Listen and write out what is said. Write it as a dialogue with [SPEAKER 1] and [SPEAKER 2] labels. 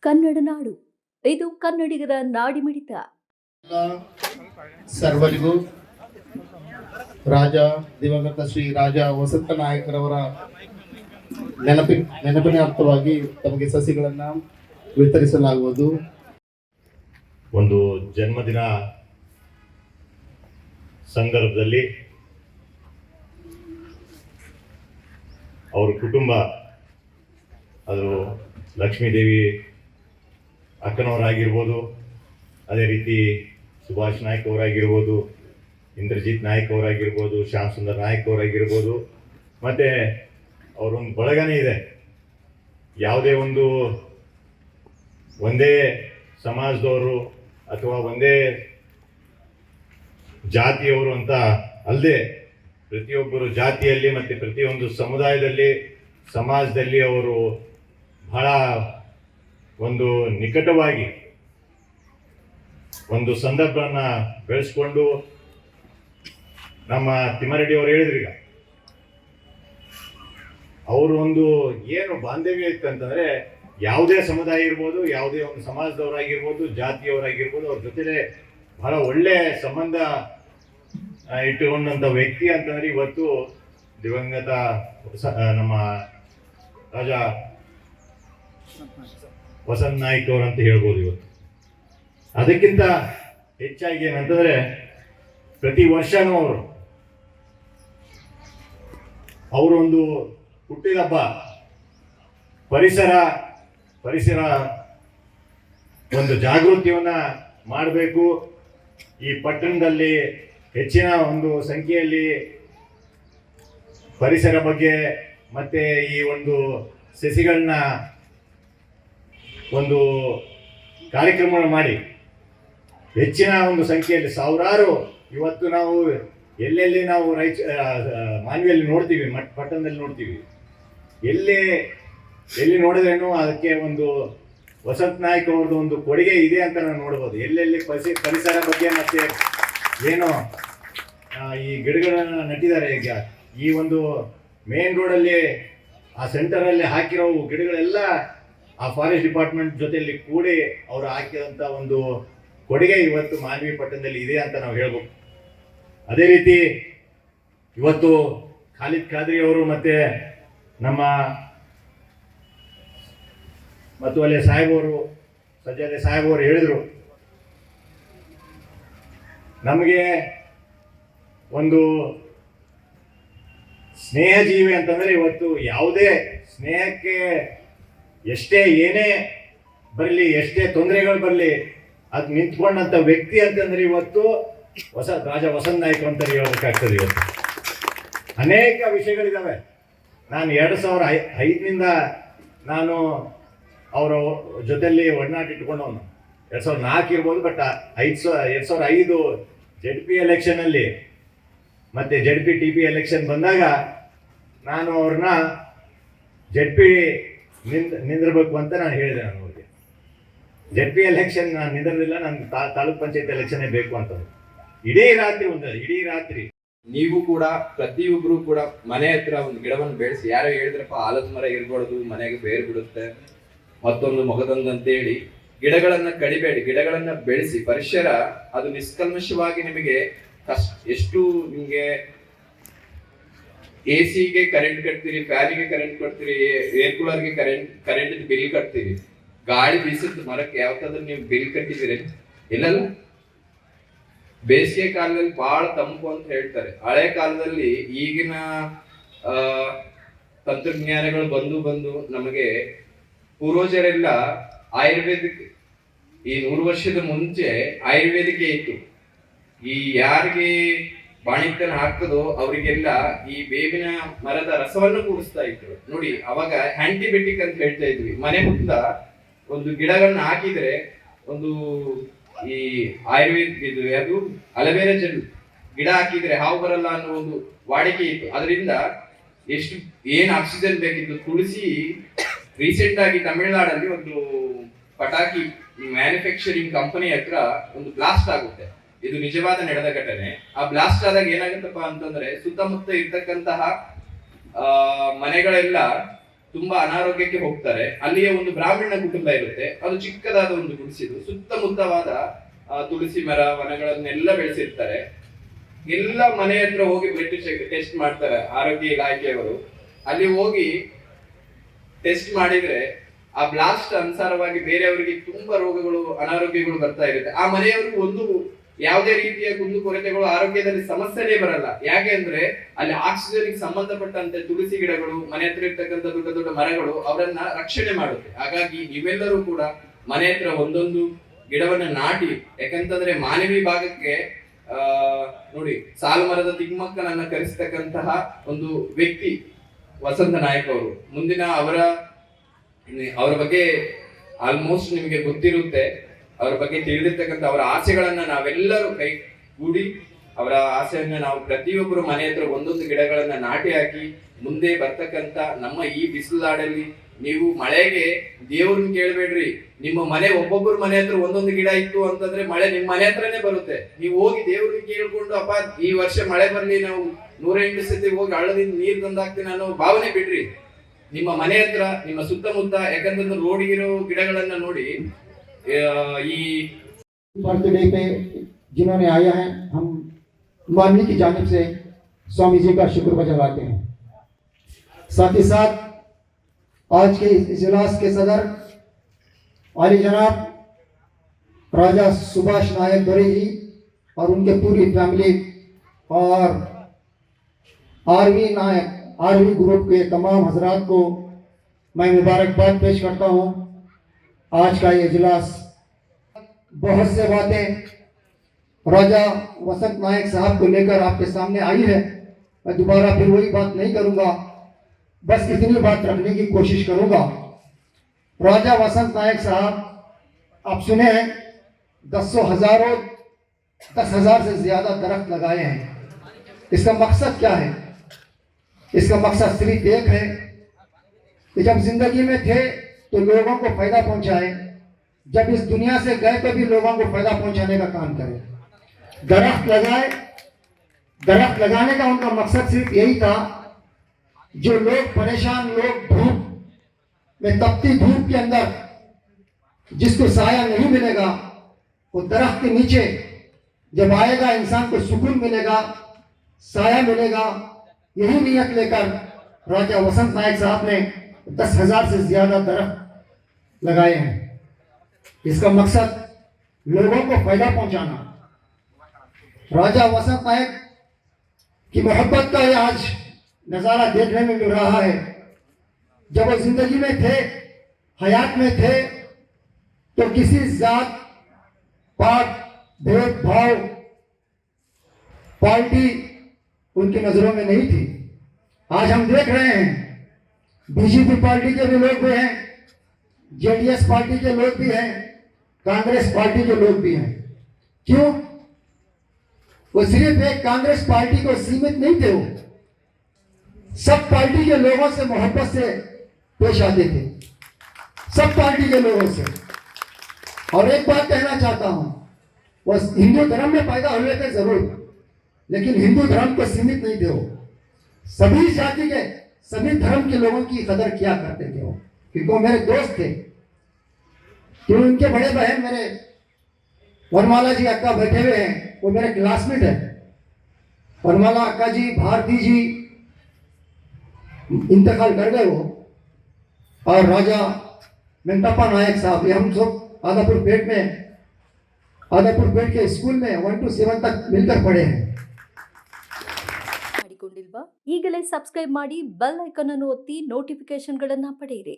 [SPEAKER 1] ಕನ್ನಡ ನಾಡು. ಇದು ಕನ್ನಡಿಗರ ನಾಡಿಮಿಡಿತ.
[SPEAKER 2] ಸರ್ವರಿಗೂ ದಿವಂಗತ ಶ್ರೀ ರಾಜ ವಸಂತ ನಾಯಕರವರ ನೆನಪಿನ ಅರ್ಥವಾಗಿ ತಮಗೆ ಸಸಿಗಳನ್ನ ವಿತರಿಸಲಾಗುವುದು.
[SPEAKER 3] ಒಂದು ಜನ್ಮದಿನ ಸಂದರ್ಭದಲ್ಲಿ ಅವ್ರ ಕುಟುಂಬ, ಅದು ಲಕ್ಷ್ಮೀದೇವಿ ಅಕ್ಕನವರಾಗಿರ್ಬೋದು, ಅದೇ ರೀತಿ ಸುಭಾಷ್ ನಾಯ್ಕ್ ಅವರಾಗಿರ್ಬೋದು, ಇಂದ್ರಜಿತ್ ನಾಯ್ಕ್ ಅವರಾಗಿರ್ಬೋದು, ಶ್ಯಾಮ್ ಸುಂದರ್ ನಾಯ್ಕ್ ಅವರಾಗಿರ್ಬೋದು, ಮತ್ತು ಅವರೊಂದು ಬಳಗನೇ ಇದೆ. ಯಾವುದೇ ಒಂದೇ ಸಮಾಜದವರು ಅಥವಾ ಒಂದೇ ಜಾತಿಯವರು ಅಂತ ಅಲ್ಲದೆ ಪ್ರತಿಯೊಬ್ಬರು ಜಾತಿಯಲ್ಲಿ ಮತ್ತು ಪ್ರತಿಯೊಂದು ಸಮುದಾಯದಲ್ಲಿ, ಸಮಾಜದಲ್ಲಿ ಅವರು ಬಹಳ ನಿಕಟವಾಗಿ ಒಂದು ಸಂದರ್ಭವನ್ನು ಬೆಳೆಸ್ಕೊಂಡು, ನಮ್ಮ ತಿಮ್ಮಾರೆಡ್ಡಿ ಅವರು ಹೇಳಿದ್ರೀಗ, ಅವರು ಏನು ಬಾಂಧವ್ಯ ಇತ್ತು ಅಂತಂದರೆ, ಯಾವುದೇ ಸಮುದಾಯ ಇರ್ಬೋದು, ಯಾವುದೇ ಒಂದು ಸಮಾಜದವರಾಗಿರ್ಬೋದು, ಜಾತಿಯವರಾಗಿರ್ಬೋದು, ಅವ್ರ ಜೊತೆಲೆ ಬಹಳ ಒಳ್ಳೆ ಸಂಬಂಧ ಇಟ್ಟುಕೊಂಡಂಥ ವ್ಯಕ್ತಿ ಅಂತಂದರೆ ಇವತ್ತು ದಿವಂಗತ ನಮ್ಮ ರಾಜ ವಸಂತ ನಾಯ್ಕ್ ಅವರು ಅಂತ ಹೇಳ್ಬೋದು ಇವತ್ತು. ಅದಕ್ಕಿಂತ ಹೆಚ್ಚಾಗಿ ಏನಂತಂದರೆ, ಪ್ರತಿ ವರ್ಷನೂ ಅವರೊಂದು ಹುಟ್ಟಿದಬ್ಬ, ಪರಿಸರ ಒಂದು ಜಾಗೃತಿಯನ್ನ ಮಾಡಬೇಕು, ಈ ಪಟ್ಟಣದಲ್ಲಿ ಹೆಚ್ಚಿನ ಒಂದು ಸಂಖ್ಯೆಯಲ್ಲಿ ಪರಿಸರ ಬಗ್ಗೆ ಮತ್ತೆ ಈ ಸಸಿಗಳನ್ನ ಕಾರ್ಯಕ್ರಮ ಮಾಡಿ ಹೆಚ್ಚಿನ ಸಂಖ್ಯೆಯಲ್ಲಿ ಸಾವಿರಾರು, ಇವತ್ತು ನಾವು ಎಲ್ಲೆಲ್ಲಿ ನಾವು ಮಾನ್ವಿಯಲ್ಲಿ ನೋಡ್ತೀವಿ, ಪಟ್ಟಣದಲ್ಲಿ ನೋಡ್ತೀವಿ, ಎಲ್ಲಿ ನೋಡಿದ್ರೇನು ಅದಕ್ಕೆ ವಸಂತ ನಾಯ್ಕ್ ಅವ್ರದ್ದು ಕೊಡುಗೆ ಇದೆ ಅಂತ ನಾವು ನೋಡ್ಬೋದು. ಎಲ್ಲೆಲ್ಲಿ ಪರಿಸರ ಬಗ್ಗೆ ಮತ್ತೆ ಏನು ಈ ಗಿಡಗಳನ್ನ ನಟ್ಟಿದ್ದಾರೆ. ಈಗ ಈ ಮೇನ್ ರೋಡಲ್ಲಿ ಆ ಸೆಂಟರಲ್ಲಿ ಹಾಕಿರೋ ಗಿಡಗಳೆಲ್ಲ ಆ ಫಾರೆಸ್ಟ್ ಡಿಪಾರ್ಟ್ಮೆಂಟ್ ಜೊತೆಯಲ್ಲಿ ಕೂಡಿ ಅವರು ಹಾಕಿದಂಥ ಕೊಡುಗೆ ಇವತ್ತು ಮಾನ್ವಿ ಪಟ್ಟಣದಲ್ಲಿ ಇದೆ ಅಂತ ನಾವು ಹೇಳ್ಬೇಕು. ಅದೇ ರೀತಿ ಇವತ್ತು ಖಾಲಿದ್ ಖಾದ್ರಿ ಅವರು ಮತ್ತೆ ನಮ್ಮ ಮತ್ತುವಲೆ ಸಾಹೇಬರು, ಸಜ್ಜಾದೆ ಸಾಹೇಬರು ಹೇಳಿದರು, ನಮಗೆ ಸ್ನೇಹ ಜೀವಿ ಅಂತಂದರೆ ಇವತ್ತು ಯಾವುದೇ ಸ್ನೇಹಕ್ಕೆ ಏನೇ ಬರಲಿ, ಎಷ್ಟೇ ತೊಂದರೆಗಳು ಬರಲಿ, ಅದು ನಿಂತ್ಕೊಂಡಂಥ ವ್ಯಕ್ತಿ ಅಂತಂದ್ರೆ ಇವತ್ತು ರಾಜ ವಸಂತ ನಾಯ್ಕ್ ಅಂತ ಹೇಳ್ಬೇಕಾಗ್ತದೆ. ಇವತ್ತು ಅನೇಕ ವಿಷಯಗಳಿದ್ದಾವೆ. ನಾನು 2005ನಿಂದ ನಾನು ಅವರ ಜೊತೆಯಲ್ಲಿ ಒಡನಾಟ ಇಟ್ಕೊಂಡವನು. 2004 ಇರ್ಬೋದು, ಬಟ್ 2005 ZP ಎಲೆಕ್ಷನಲ್ಲಿ ಮತ್ತು ZP TP ಎಲೆಕ್ಷನ್ ಬಂದಾಗ ನಾನು ಅವ್ರನ್ನ ZP ನಿಂದಿರಬೇಕು ಅಂತ ನಾನು ಹೇಳಿದೆ. ನಾನು ಅವ್ರಿಗೆ ZP ಎಲೆಕ್ಷನ್ ನಾನು ನಿಂದಿರಲಿಲ್ಲ, ನಾನು ತಾಲೂಕ್ ಪಂಚಾಯತ್ ಎಲೆಕ್ಷನ್ನೇ ಬೇಕು ಅಂತ. ಇಡೀ ರಾತ್ರಿ
[SPEAKER 4] ನೀವು ಕೂಡ ಪ್ರತಿಯೊಬ್ರು ಕೂಡ ಮನೆ ಹತ್ರ ಒಂದು ಗಿಡವನ್ನು ಬೆಳೆಸಿ. ಯಾರೋ ಹೇಳಿದ್ರಪ್ಪ ಆಲದ ಮರ ಇರ್ಬಾರ್ದು, ಮನೆಗೆ ಬೇರು ಬಿಡುತ್ತೆ, ಮತ್ತೊಂದು ಮಗದೊಂದು ಅಂತೇಳಿ ಗಿಡಗಳನ್ನ ಕಡಿಬೇಡಿ, ಗಿಡಗಳನ್ನ ಬೆಳೆಸಿ. ಪರಿಸರ ಅದು ನಿಷ್ಕಲ್ಮಶವಾಗಿ ನಿಮಗೆ ಎಷ್ಟು ನಿಮಗೆ AC-ಗೆ ಕರೆಂಟ್ ಕಟ್ತೀರಿ, ಫ್ಯಾನಿಗೆ ಕರೆಂಟ್ ಕೊಡ್ತೀರಿ, ಏರ್ ಕೂಲರ್ಗೆ ಕರೆಂಟ್ ಬಿಲ್ ಕಟ್ತೀರಿ. ಗಾಳಿ ಬೀಸಿದ ಮರಕ್ಕೆ ಯಾವತ್ತಾದ್ರೂ ನೀವು ಬಿಲ್ ಕಟ್ಟಿದ್ದೀರಿ? ಇಲ್ಲಲ್ಲ. ಬೇಸಿಗೆ ಕಾಲದಲ್ಲಿ ಬಹಳ ತಂಪು ಅಂತ ಹೇಳ್ತಾರೆ. ಹಳೆ ಕಾಲದಲ್ಲಿ ಈಗಿನ ತಂತ್ರಜ್ಞಾನಗಳು ಬಂದು ನಮಗೆ ಪೂರ್ವಜರೆಲ್ಲ ಆಯುರ್ವೇದಿಕ್, ಈ 100 ವರ್ಷದ ಮುಂಚೆ ಆಯುರ್ವೇದಿಕ್ ಇತ್ತು. ಈ ಯಾರಿಗೆ ಬಾಣಿತನ ಹಾಕದೋ ಅವರಿಗೆಲ್ಲ ಈ ಬೇವಿನ ಮರದ ರಸವನ್ನು ಕೂಡಿಸ್ತಾ ಇದ್ರು. ನೋಡಿ, ಅವಾಗ ಆಂಟಿಬಯೋಟಿಕ್ ಅಂತ ಹೇಳ್ತಾ ಇದ್ವಿ. ಮನೆ ಮುಂದ ಒಂದು ಗಿಡಗಳನ್ನ ಹಾಕಿದ್ರೆ ಈ ಆಯುರ್ವೇದ ಅದು ಅಲವೇರಾ ಜೆಲ್ ಗಿಡ ಹಾಕಿದ್ರೆ ಹಾವು ಬರಲ್ಲ ಅನ್ನೋ ವಾಡಿಕೆ ಇತ್ತು. ಅದರಿಂದ ಏನು ಆಕ್ಸಿಜನ್ ಬೇಕಿತ್ತು. ತುಳಸಿ ರೀಸೆಂಟ್ ಆಗಿ ತಮಿಳುನಾಡಲ್ಲಿ ಪಟಾಕಿ ಮ್ಯಾನುಫ್ಯಾಕ್ಚರಿಂಗ್ ಕಂಪನಿ ಹತ್ರ ಬ್ಲಾಸ್ಟ್ ಆಗುತ್ತೆ. ಇದು ನಿಜವಾದ ನಡೆದ ಘಟನೆ. ಆ ಬ್ಲಾಸ್ಟ್ ಆದಾಗ ಏನಾಗುತ್ತಪ್ಪ ಅಂತಂದ್ರೆ, ಸುತ್ತಮುತ್ತ ಇರ್ತಕ್ಕಂತಹ ಮನೆಗಳೆಲ್ಲ ತುಂಬಾ ಅನಾರೋಗ್ಯಕ್ಕೆ ಹೋಗ್ತಾರೆ. ಅಲ್ಲಿಯೇ ಒಂದು ಬ್ರಾಹ್ಮಣ ಕುಟುಂಬ ಇರುತ್ತೆ, ಅದು ಚಿಕ್ಕದಾದ ಒಂದು ಗುಡಿಸಿದು, ಸುತ್ತಮುತ್ತವಾದ ತುಳಸಿ ಮರ ವನಗಳನ್ನೆಲ್ಲ ಬೆಳೆಸಿರ್ತಾರೆ. ಎಲ್ಲ ಮನೆ ಹತ್ರ ಹೋಗಿ ಬ್ಲಡ್ ಟೆಸ್ಟ್ ಮಾಡ್ತಾರೆ ಆರೋಗ್ಯ ಇಲಾಖೆಯವರು. ಅಲ್ಲಿ ಹೋಗಿ ಟೆಸ್ಟ್ ಮಾಡಿದ್ರೆ ಆ ಬ್ಲಾಸ್ಟ್ ಅನುಸಾರವಾಗಿ ಬೇರೆಯವರಿಗೆ ತುಂಬಾ ರೋಗಗಳು ಅನಾರೋಗ್ಯಗಳು ಬರ್ತಾ ಇರುತ್ತೆ. ಆ ಮನೆಯವ್ರಿಗೆ ಒಂದು ಯಾವುದೇ ರೀತಿಯ ಕುಂದುಕೊರತೆಗಳು ಆರೋಗ್ಯದಲ್ಲಿ ಸಮಸ್ಯೆನೇ ಬರಲ್ಲ. ಯಾಕೆ ಅಂದ್ರೆ ಅಲ್ಲಿ ಆಕ್ಸಿಜನ್ ಸಂಬಂಧಪಟ್ಟಂತೆ ತುಳಸಿ ಗಿಡಗಳು, ಮನೆ ಹತ್ರ ಇರ್ತಕ್ಕಂಥ ದೊಡ್ಡ ದೊಡ್ಡ ಮರಗಳು ಅವರನ್ನ ರಕ್ಷಣೆ ಮಾಡುತ್ತೆ. ಹಾಗಾಗಿ ನೀವೆಲ್ಲರೂ ಕೂಡ ಮನೆ ಹತ್ರ ಒಂದೊಂದು ಗಿಡವನ್ನ ನಾಟಿ. ಯಾಕಂತಂದ್ರೆ ಮಾನವಿ ಭಾಗಕ್ಕೆ ನೋಡಿ, ಸಾಲು ಮರದ ತಿಮ್ಮಕ್ಕನನ್ನ ಕರೆಸ್ತಕ್ಕಂತಹ ಒಂದು ವ್ಯಕ್ತಿ ವಸಂತ ನಾಯಕ್ ಅವರು. ಮುಂದಿನ ಅವರ ಬಗ್ಗೆ ಆಲ್ಮೋಸ್ಟ್ ನಿಮಗೆ ಗೊತ್ತಿರುತ್ತೆ. ಅವರ ಬಗ್ಗೆ ತಿಳಿದಿರ್ತಕ್ಕಂಥ ಅವರ ಆಸೆಗಳನ್ನ ನಾವೆಲ್ಲರೂ ಕೈಗೂಡಿ ಅವರ ಆಸೆಯನ್ನ ನಾವು ಪ್ರತಿಯೊಬ್ಬರು ಮನೆ ಹತ್ರ ಒಂದೊಂದು ಗಿಡಗಳನ್ನ ನಾಟಿ ಹಾಕಿ ಮುಂದೆ ಬರ್ತಕ್ಕಂಥ ನಮ್ಮ ಈ ಬಿಸಿಲಾಡಲ್ಲಿ ನೀವು ಮಳೆಗೆ ದೇವ್ರನ್ನ ಕೇಳಬೇಡ್ರಿ. ನಿಮ್ಮ ಮನೆ ಒಬ್ಬೊಬ್ಬರ ಮನೆ ಹತ್ರ ಒಂದೊಂದು ಗಿಡ ಇತ್ತು ಅಂತಂದ್ರೆ ಮಳೆ ನಿಮ್ಮ ಮನೆ ಹತ್ರನೇ ಬರುತ್ತೆ. ನೀವು ಹೋಗಿ ದೇವ್ರನ್ನ ಕೇಳ್ಕೊಂಡು ಅಪ್ಪ ಈ ವರ್ಷ ಮಳೆ ಬರ್ಲಿ, ನಾವು 108 ಸತಿ ಹೋಗಿ ಹಳ್ಳದಿಂದ ನೀರು ತಂದಾಕ್ತೀನಿ ಅನ್ನೋ ಭಾವನೆ ಬಿಡ್ರಿ. ನಿಮ್ಮ ಮನೆ ಹತ್ರ, ನಿಮ್ಮ ಸುತ್ತಮುತ್ತ, ಯಾಕಂತಂದ್ರೆ ರೋಡಿಗಿರೋ ಗಿಡಗಳನ್ನ ನೋಡಿ ಈ
[SPEAKER 5] बर्थडे पे जिन्होंने आया है, हम मानवी की जानिब से स्वामी जी का शुक्र बजाते हैं। साथ ही साथ आज के इस इजलास के सदर आली जनाब राजा सुभाष नायक दौरे जी और उनके पूरी फैमिली और आरवी ग्रुप के तमाम हजरात को मैं मुबारकबाद पेश करता हूँ। आज का ये इजलास बहुत से बातें राजा वसंत नायक साहब को लेकर आपके सामने आई है। मैं दोबारा फिर वही बात नहीं करूंगा, बस इतनी बात रखने की कोशिश करूंगा। राजा वसंत नायक साहब आप सुने हैं 10,000 से ज्यादा दरख्त लगाए हैं। इसका मकसद क्या है? इसका मकसद सिर्फ एक है कि जब जिंदगी में थे तो लोगों को फायदा पहुंचाए, जब इस दुनिया से गए तो भी लोगों को फायदा पहुंचाने का काम करें। दरख्त लगाए, दरख्त लगाने का उनका मकसद सिर्फ यही था, जो लोग परेशान, लोग धूप में, तपती धूप के अंदर जिसको साया नहीं मिलेगा, वो दरख्त के नीचे जब आएगा इंसान को सुकून मिलेगा, साया मिलेगा। यही नियत लेकर राजा वसंत नायक साहब ने 10,000 से ज्यादा दरख्त लगाए हैं। इसका मकसद लोगों को फायदा पहुंचाना। राजा वसंत नायक की मोहब्बत का ये आज नज़ारा देखने में मिल रहा है। जब वो जिंदगी में थे, हयात में थे, तो किसी जात, पात, भेदभाव, पार्टी उनकी नजरों में नहीं थी। आज हम देख रहे हैं बीजेपी पार्टी के भी लोग भी हैं, जेडीएस पार्टी के लोग भी हैं, कांग्रेस पार्टी के लोग भी हैं। क्यों? वो सिर्फ एक कांग्रेस पार्टी को सीमित नहीं थे, वो सब पार्टी के लोगों से मोहब्बत से पेश आते थे, सब पार्टी के लोगों से। और एक बात कहना चाहता हूं, वो हिंदू धर्म में पैदा हुए थे जरूर, लेकिन हिंदू धर्म को सीमित नहीं थे। वो सभी जाति के, सभी धर्म के लोगों की कदर किया करते थे वो, क्योंकि वो मेरे दोस्त थे। क्यों? उनके बड़े बहन मेरे वनमाला जी अक्का बैठे हुए हैं, वो मेरे क्लासमेट है। वनमाला अक्का जी, भारती जी इंतकाल कर गए वो, और राजा मेंटप्पा नायक साहब, ये हम सब आदापुर पेट के स्कूल में 1 to 7 तक मिलकर पढ़े हैं।
[SPEAKER 1] ಮಾಡಿಕೊಂಡಿಲ್ವಾ? ಈಗಲೇ ಸಬ್ಸ್ಕ್ರೈಬ್ ಮಾಡಿ, ಬೆಲ್ ಐಕಾನ್ ಅನ್ನು ಒತ್ತಿ ನೋಟಿಫಿಕೇಶನ್ಗಳನ್ನ ಪಡೆಯಿರಿ.